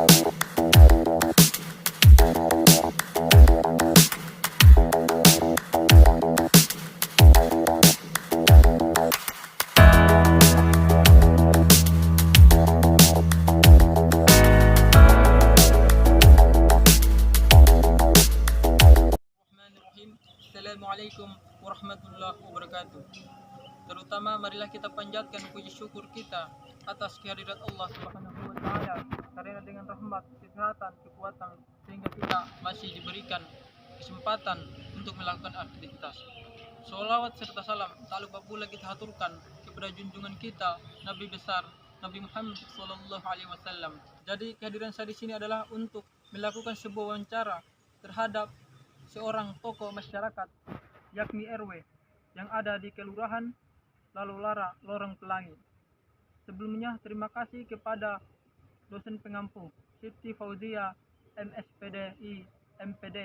Assalamualaikum warahmatullahi wabarakatuh. Terutama marilah kita panjatkan puji syukur kita atas kehadirat Allah Subhanahu wa taala karena dengan rahmat, kesehatan, kekuatan sehingga kita masih diberikan kesempatan untuk melakukan aktivitas. Sholawat serta salam tak lupa pula kita haturkan kepada junjungan kita Nabi besar Nabi Muhammad sallallahu alaihi wasallam. Jadi kehadiran saya di sini adalah untuk melakukan sebuah wawancara terhadap seorang tokoh masyarakat yakni RW yang ada di Kelurahan Lalu Lara, Lorong Pelangi. Sebelumnya terima kasih kepada dosen pengampu Siti Fauzia MSPDI MPD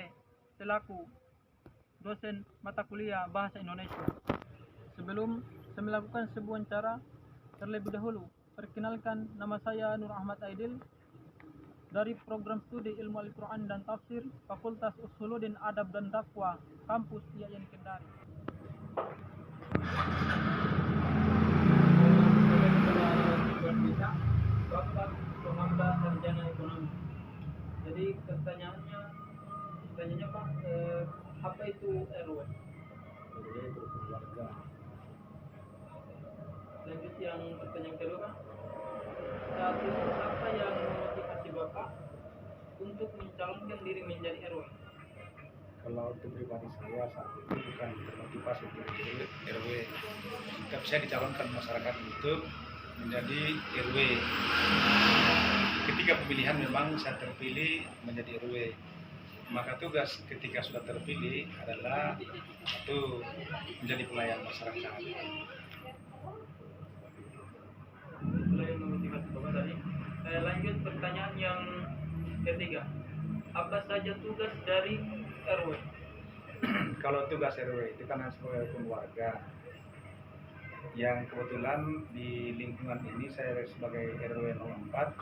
selaku dosen mata kuliah Bahasa Indonesia. Sebelum saya melakukan sebuah wawancara, terlebih dahulu perkenalkan, nama saya Nur Ahmad Aidil dari program studi Ilmu Al-Quran dan Tafsir Fakultas Usuluddin Adab dan Dakwah Kampus IAIN Kendari. Bapak Penambah Sarjana Ekonomi. Jadi pertanyaannya Pak, apa itu RW? RW itu keluarga. Lanjut yang pertanyaan kedua Pak. Saat itu apa yang memotivasi Bapak untuk mencalonkan diri menjadi RW? Kalau untuk pribadi saya saat itu bukan termotivasi untuk menjadi RW, tapi saya dicalonkan masyarakat untuk menjadi RW. Ketika pemilihan memang saya terpilih menjadi RW, maka tugas ketika sudah terpilih adalah satu, menjadi pelayan masyarakat. Selain memotivasi Bapak tadi, saya lanjut pertanyaan yang ketiga. Apa saja tugas dari RW? Kalau tugas RW itu kan sebagai keluarga, yang kebetulan di lingkungan ini saya sebagai RW 04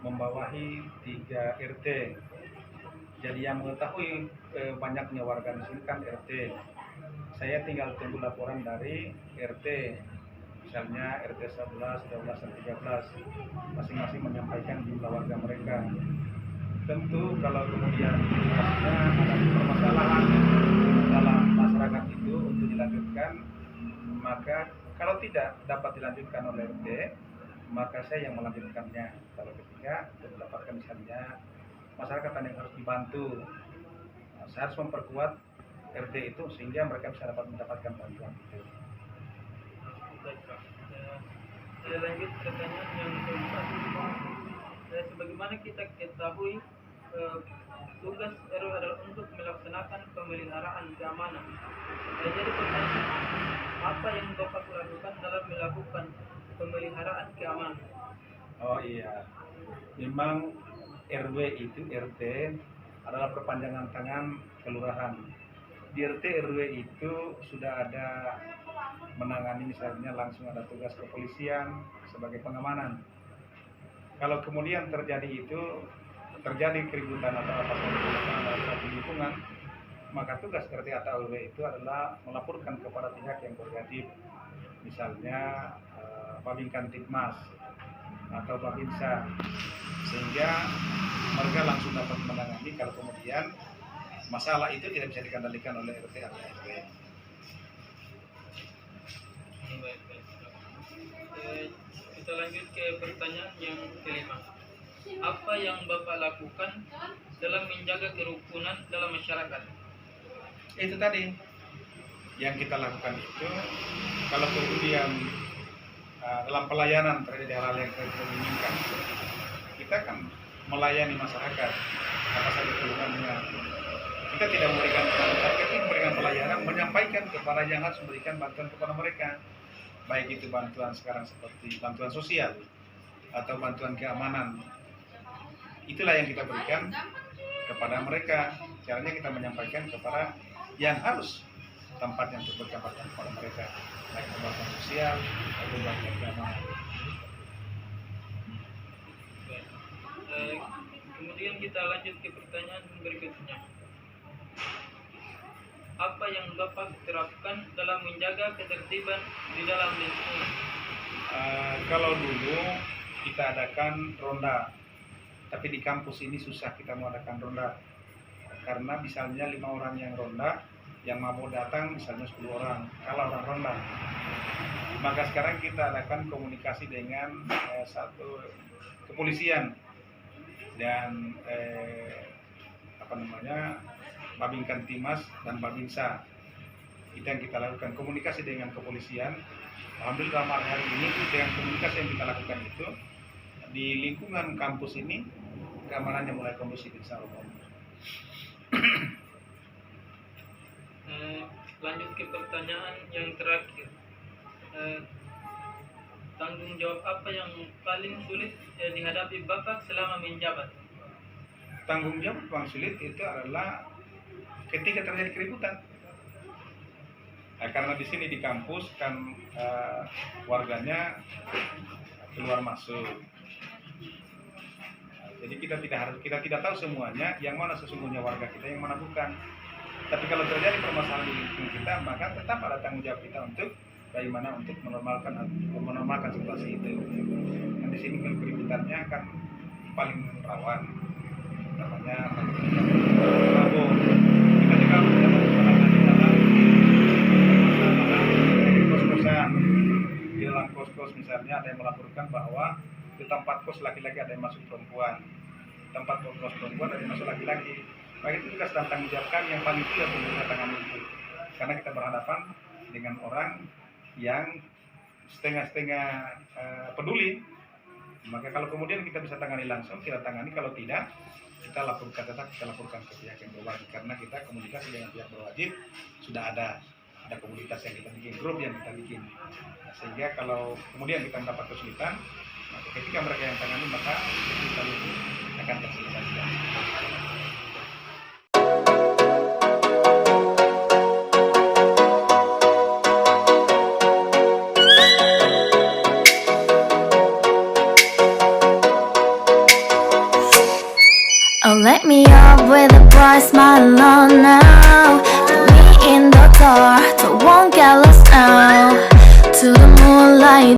membawahi 3 RT. Jadi yang mengetahui banyaknya warga di sini kan RT. Saya tinggal tunggu laporan dari RT. Misalnya RT 11, 12, dan 13 masing-masing menyampaikan jumlah warga mereka. Tentu kalau kemudian ada permasalahan dalam masyarakat itu untuk dilanjutkan, maka kalau tidak dapat dilanjutkan oleh RT, maka saya yang melanjutkannya. Kalau ketiga untuk mendapatkan misalnya masyarakat yang harus dibantu, saya harus memperkuat RT itu sehingga mereka bisa dapat mendapatkan bantuan itu. Baik Pak. Saya lanjut pertanyaan yang keempat. Sebagaimana kita ketahui, tugas RW adalah untuk melaksanakan pemeliharaan keamanan. Jadi pertanyaan, apa yang Bapak lakukan dalam melakukan pemeliharaan keamanan? Oh iya, memang RW itu RT adalah perpanjangan tangan kelurahan. Di RT RW itu sudah ada menangani, misalnya langsung ada tugas kepolisian sebagai pengamanan. Kalau kemudian terjadi keributan atau apa saja dalam satu lingkungan, maka tugas RT atau RW itu adalah melaporkan kepada pihak yang berwajib, misalnya Babin Kantipmas atau Babinsa, sehingga mereka langsung dapat menangani kalau kemudian masalah itu tidak bisa dikendalikan oleh RT atau RW. Kita lanjut ke pertanyaan yang kelima. Apa yang Bapak lakukan dalam menjaga kerukunan dalam masyarakat? Itu tadi yang kita lakukan itu, kalau kemudian dalam pelayanan terjadi hal-hal yang kita inginkan, kita kan melayani masyarakat apa saja keluhannya. Kita tidak memberikan masyarakat, kita memberikan pelayanan, menyampaikan kepada yang harus memberikan bantuan kepada mereka, baik itu bantuan sekarang seperti bantuan sosial atau bantuan keamanan. Itulah yang kita berikan kepada mereka. Caranya kita menyampaikan kepada yang harus tempatnya untuk berkembang kepada mereka, baik bantuan sosial atau bantuan keamanan. kita lanjut ke pertanyaan berikutnya. Apa yang Bapak terapkan dalam menjaga ketertiban di dalam lingkungan? Kalau dulu kita adakan ronda, tapi di kampus ini susah kita mengadakan ronda karena misalnya 5 orang yang ronda, yang mau datang misalnya 10 orang kalau orang ronda. Maka sekarang kita adakan komunikasi dengan satu kepolisian dan Babin Kantimas dan Babinsa. Itu yang kita lakukan, komunikasi dengan kepolisian. Alhamdulillah hari ini dengan komunikasi yang kita lakukan itu di lingkungan kampus ini keamanannya mulai kondusif insyaallah. Lanjut ke pertanyaan yang terakhir. Tanggung jawab apa yang paling sulit dihadapi Bapak selama menjabat? Tanggung jawab paling sulit itu adalah ketika terjadi keributan. Karena di sini di kampus kan warganya keluar masuk. Jadi kita tidak tahu semuanya yang mana sesungguhnya warga kita, yang mana bukan. Tapi kalau terjadi permasalahan di lingkungan kita, maka tetap ada tanggung jawab kita untuk bagaimana untuk menormalkan situasi itu. Dan di sini kalau keributannya kan paling rawan, namanya mabuk. Kita juga menangani dalam kos-kosan. Di dalam kos-kos misalnya ada yang melaporkan bahwa di tempat kos laki-laki ada yang masuk perempuan, tempat kos perempuan ada yang masuk laki-laki. Maka itu juga sedang tanggung jawabkan yang paling tidak untuk tangani itu, karena kita berhadapan dengan orang yang setengah-setengah peduli. Maka kalau kemudian kita bisa tangani langsung, kita tangani. Kalau tidak, kita laporkan ke pihak yang berwajib, karena kita komunikasi dengan pihak berwajib sudah ada komunitas yang kita bikin, grup yang kita bikin. Sehingga kalau kemudian kita mendapat kesulitan, maka ketika mereka yang tangani, maka kesulitan itu akan terselesaikan. Oh, let me up with a bright smile on now. Put me in the dark, so won't get lost now. To the moonlight.